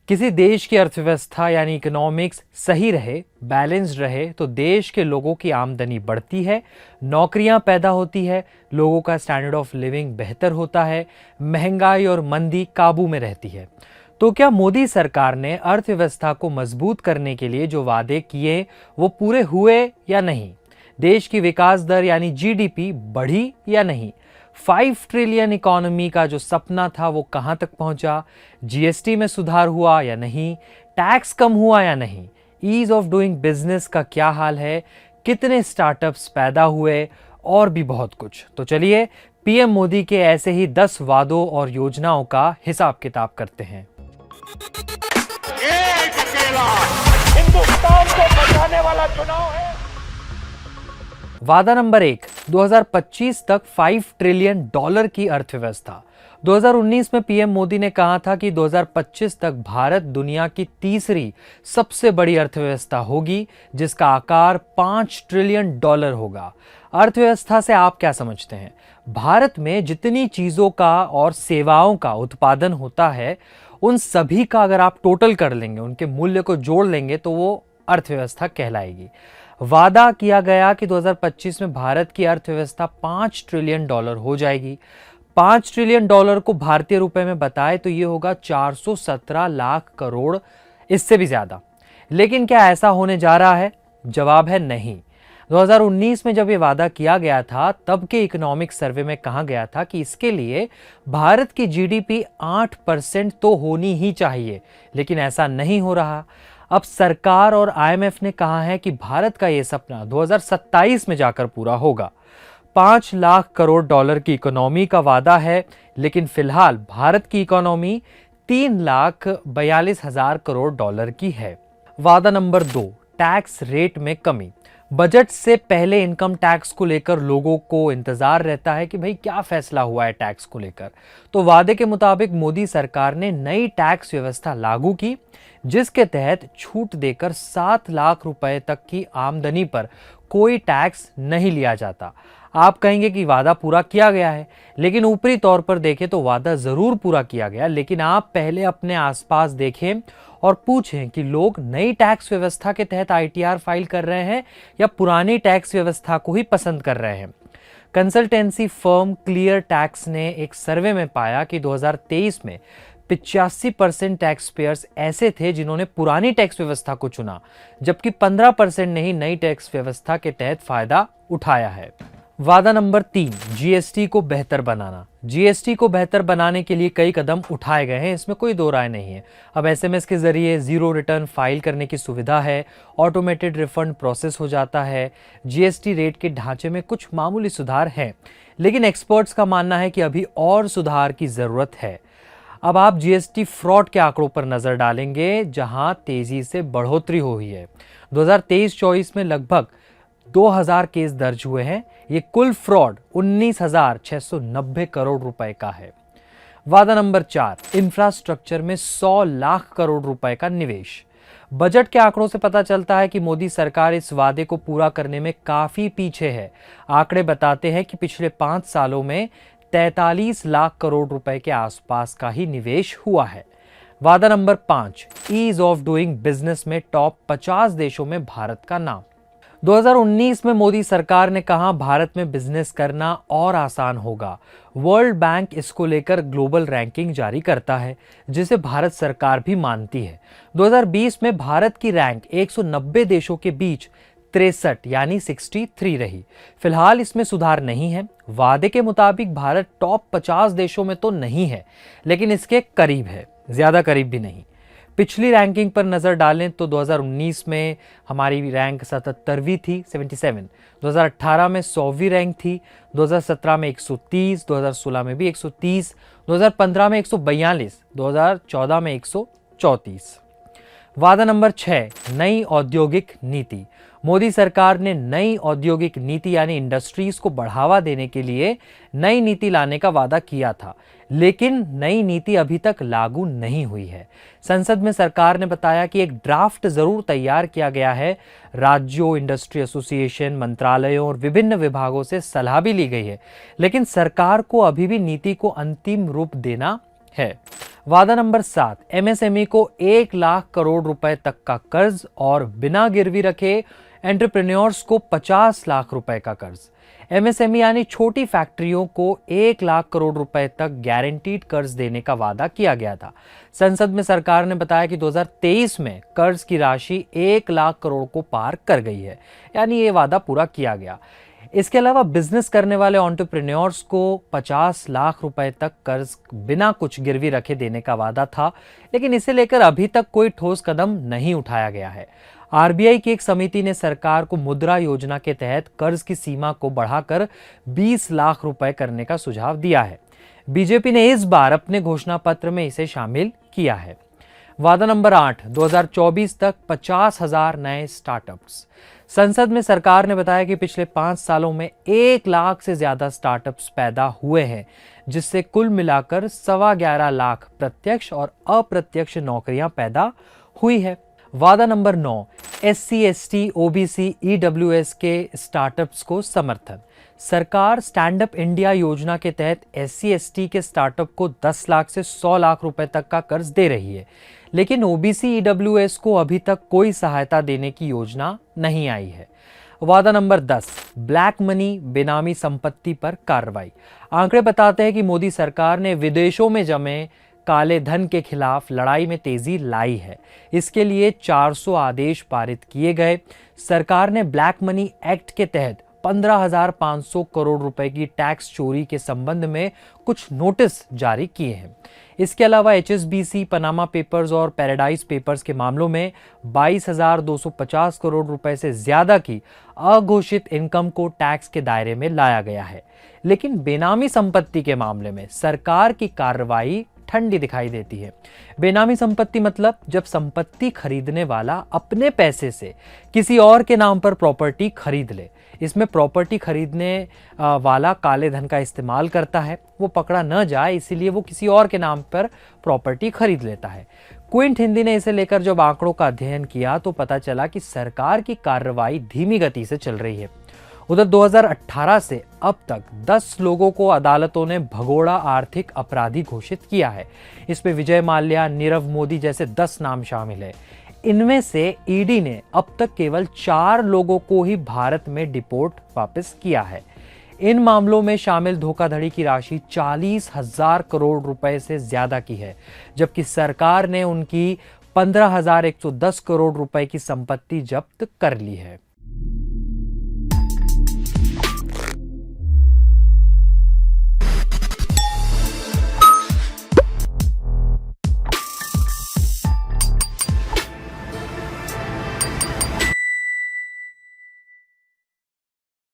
किसी देश की अर्थव्यवस्था यानी इकोनॉमिक्स सही रहे, बैलेंस्ड रहे तो देश के लोगों की आमदनी बढ़ती है, नौकरियां पैदा होती है, लोगों का स्टैंडर्ड ऑफ लिविंग बेहतर होता है, महंगाई और मंदी काबू में रहती है। तो क्या मोदी सरकार ने अर्थव्यवस्था को मजबूत करने के लिए जो वादे किए वो पूरे हुए या नहीं? देश की विकास दर यानी जीडीपी बढ़ी या नहीं? 5 ट्रिलियन इकोनॉमी का जो सपना था वो कहां तक पहुंचा? जीएसटी में सुधार हुआ या नहीं? टैक्स कम हुआ या नहीं? ईज ऑफ डूइंग बिजनेस का क्या हाल है? कितने स्टार्टअप्स पैदा हुए? और भी बहुत कुछ। तो चलिए पीएम मोदी के ऐसे ही 10 वादों और योजनाओं का हिसाब किताब करते हैं। एक अकेला हिंदुस्तान को बचाने वाला चुनाव है। वादा नंबर 1, 2025 तक $5 ट्रिलियन की अर्थव्यवस्था। 2019 में पीएम मोदी ने कहा था कि 2025 तक भारत दुनिया की तीसरी सबसे बड़ी अर्थव्यवस्था होगी, जिसका आकार $5 ट्रिलियन होगा। अर्थव्यवस्था से आप क्या समझते हैं? भारत में जितनी चीजों का और सेवाओं का उत्पादन होता है, उन सभी का अगर आप टोटल कर लेंगे, उनके मूल्य को जोड़ लेंगे तो वो अर्थव्यवस्था कहलाएगी। वादा किया गया कि 2025 में भारत की अर्थव्यवस्था $5 ट्रिलियन हो जाएगी। $5 ट्रिलियन को भारतीय रुपए में बताए तो ये होगा 417 लाख करोड़, इससे भी ज्यादा। लेकिन क्या ऐसा होने जा रहा है? जवाब है नहीं। 2019 में जब ये वादा किया गया था, तब के इकोनॉमिक सर्वे में कहा गया था कि इसके लिए भारत की जीडीपी 8% तो होनी ही चाहिए, लेकिन ऐसा नहीं हो रहा। अब सरकार और आईएमएफ ने कहा है कि भारत का यह सपना 2027 में जाकर पूरा होगा। $5 लाख करोड़ की इकोनॉमी का वादा है, लेकिन फिलहाल भारत की इकोनॉमी $3,42,000 करोड़ की है। वादा नंबर 2, टैक्स रेट में कमी। बजट से पहले इनकम टैक्स को लेकर लोगों को इंतजार रहता है कि भाई क्या फैसला हुआ है टैक्स को लेकर। तो वादे के मुताबिक मोदी सरकार ने नई टैक्स व्यवस्था लागू की, जिसके तहत छूट देकर 7 लाख रुपए तक की आमदनी पर कोई टैक्स नहीं लिया जाता। आप कहेंगे कि वादा पूरा किया गया है, लेकिन ऊपरी तौर पर देखें तो वादा जरूर पूरा किया गया, लेकिन आप पहले अपने आसपास देखें और पूछें कि लोग नई टैक्स व्यवस्था के तहत आईटीआर फाइल कर रहे हैं या पुरानी टैक्स व्यवस्था को ही पसंद कर रहे हैं। कंसल्टेंसी फर्म क्लियर टैक्स ने एक सर्वे में पाया कि 2023 में 85% टैक्स पेयर्स ऐसे थे जिन्होंने पुरानी टैक्स व्यवस्था को चुना, जबकि 15% ने ही नई टैक्स व्यवस्था के तहत फायदा उठाया है। वादा नंबर 3, जीएसटी को बेहतर बनाना। जीएसटी को बेहतर बनाने के लिए कई कदम उठाए गए हैं, इसमें कोई दो राय नहीं है। अब एसएमएस के जरिए जीरो रिटर्न फाइल करने की सुविधा है, ऑटोमेटेड रिफंड प्रोसेस हो जाता है, जीएसटी रेट के ढांचे में कुछ मामूली सुधार हैं, लेकिन एक्सपर्ट्स का मानना है कि अभी और सुधार की जरूरत है। अब आप जीएसटी फ्रॉड के आंकड़ों पर नजर डालेंगे, जहां तेजी से बढ़ोतरी हुई है। 2023-24 में लगभग 2000 केस दर्ज हुए हैं। ये कुल फ्रॉड 19,690 करोड़ रुपए का है। वादा नंबर 4, इंफ्रास्ट्रक्चर में 100 लाख करोड़ रुपए का निवेश। बजट के आंकड़ों से पता चलता है कि मोदी सरकार इस वादे को पूरा करने में काफी पीछे है। आंकड़े बताते हैं कि पिछले 5 सालों में 43 लाख करोड़ रुपए के आसपास का ही निवेश हुआ है। वादा number 5, ease of doing business में टॉप 50 देशों में भारत का नाम। 2019 में मोदी सरकार ने कहा भारत में बिजनेस करना और आसान होगा। वर्ल्ड बैंक इसको लेकर ग्लोबल रैंकिंग जारी करता है, जिसे भारत सरकार भी मानती है। 2020 में भारत की रैंक 190 देशों के बीच 63 यानी 63 रही। फिलहाल इसमें सुधार नहीं है। वादे के मुताबिक भारत टॉप 50 देशों में तो नहीं है, लेकिन इसके करीब है, ज्यादा करीब भी नहीं। पिछली रैंकिंग पर नजर डालें तो 2019 में हमारी रैंक 77वीं थी, 77। 2018 में 100वीं रैंक थी, 2017 में 130, 2016 में भी 130, 2015 में 142, 2014 में 134। वादा नंबर 6, नई औद्योगिक नीति। मोदी सरकार ने नई औद्योगिक नीति यानी इंडस्ट्रीज को बढ़ावा देने के लिए नई नीति लाने का वादा किया था, लेकिन नई नीति अभी तक लागू नहीं हुई है। संसद में सरकार ने बताया कि एक ड्राफ्ट जरूर तैयार किया गया है। राज्यों, इंडस्ट्री एसोसिएशन, मंत्रालयों और विभिन्न विभागों से सलाह भी ली गई है, लेकिन सरकार को अभी भी नीति को अंतिम रूप देना है। वादा नंबर 7, एमएसएमई को 1 लाख करोड़ रुपए तक का कर्ज और बिना गिरवी रखे एंटरप्रेन्योर्स को 50 लाख रुपए का कर्ज। एमएसएमई यानी छोटी फैक्ट्रियों को 1 लाख करोड़ रुपए तक गारंटीड कर्ज देने का वादा किया गया था। संसद में सरकार ने बताया कि 2023 में कर्ज की राशि 1 लाख करोड़ को पार कर गई है, यानी ये वादा पूरा किया गया। इसके अलावा बिजनेस करने वाले एंटरप्रेन्योर्स को 50 लाख रुपए तक कर्ज बिना कुछ गिरवी रखे देने का वादा था, लेकिन इसे लेकर अभी तक कोई ठोस कदम नहीं उठाया गया है। आरबीआई की एक समिति ने सरकार को मुद्रा योजना के तहत कर्ज की सीमा को बढ़ाकर 20 लाख रुपए करने का सुझाव दिया है। बीजेपी ने इस बार अपने घोषणा पत्र में इसे शामिल किया है। वादा नंबर 8, 2024 तक 50,000 नए स्टार्टअप्स। संसद में सरकार ने बताया कि पिछले 5 सालों में 1 लाख से ज्यादा स्टार्टअप्स पैदा हुए हैं, जिससे कुल मिलाकर 11.25 लाख प्रत्यक्ष और अप्रत्यक्ष नौकरियां पैदा हुई है। वादा number 9, SC, ST, OBC, EWS के स्टार्टअप्स को समर्थन। सरकार स्टैंड अप इंडिया योजना के तहत एससी, एसटी के स्टार्टअप को 10 लाख से 100 लाख रुपए तक का कर्ज दे रही है, लेकिन ओबीसी, ईडब्ल्यूएस को अभी तक कोई सहायता देने की योजना नहीं आई है। वादा नंबर 10, ब्लैक मनी, बेनामी संपत्ति पर कार्रवाई। आंकड़े बताते हैं कि मोदी सरकार ने विदेशों में जमे काले धन के खिलाफ लड़ाई में तेजी लाई है। इसके लिए 400 आदेश पारित किए गए। सरकार ने ब्लैक मनी एक्ट के तहत 15,500 करोड़ रुपए की टैक्स चोरी के संबंध में कुछ नोटिस जारी किए हैं। इसके अलावा एचएसबीसी, पनामा पेपर्स और पैराडाइज पेपर्स के मामलों में 22,250 करोड़ रुपए से ज्यादा की अघोषित इनकम को टैक्स के दायरे में लाया गया है। लेकिन बेनामी संपत्ति के मामले में सरकार की कार्रवाई ठंडी दिखाई देती है। बेनामी संपत्ति मतलब जब संपत्ति खरीदने वाला अपने पैसे से किसी और के नाम पर प्रॉपर्टी खरीद ले। इसमें प्रॉपर्टी खरीदने वाला काले धन का इस्तेमाल करता है, वो पकड़ा न जाए इसीलिए वो किसी और के नाम पर प्रॉपर्टी खरीद लेता है। क्विंट हिंदी ने इसे लेकर जब आंकड़ों का अध्ययन किया तो पता चला कि सरकार की कार्रवाई धीमी गति से चल रही है। उधर 2018 से अब तक 10 लोगों को अदालतों ने भगोड़ा आर्थिक अपराधी घोषित किया है। इसमें विजय माल्या, नीरव मोदी जैसे 10 नाम शामिल है। इनमें से ईडी ने अब तक केवल 4 लोगों को ही भारत में डिपोर्ट वापस किया है। इन मामलों में शामिल धोखाधड़ी की राशि 40,000 करोड़ रुपए से ज्यादा की है, जबकि सरकार ने उनकी 15,110 करोड़ रुपए की संपत्ति जब्त कर ली है।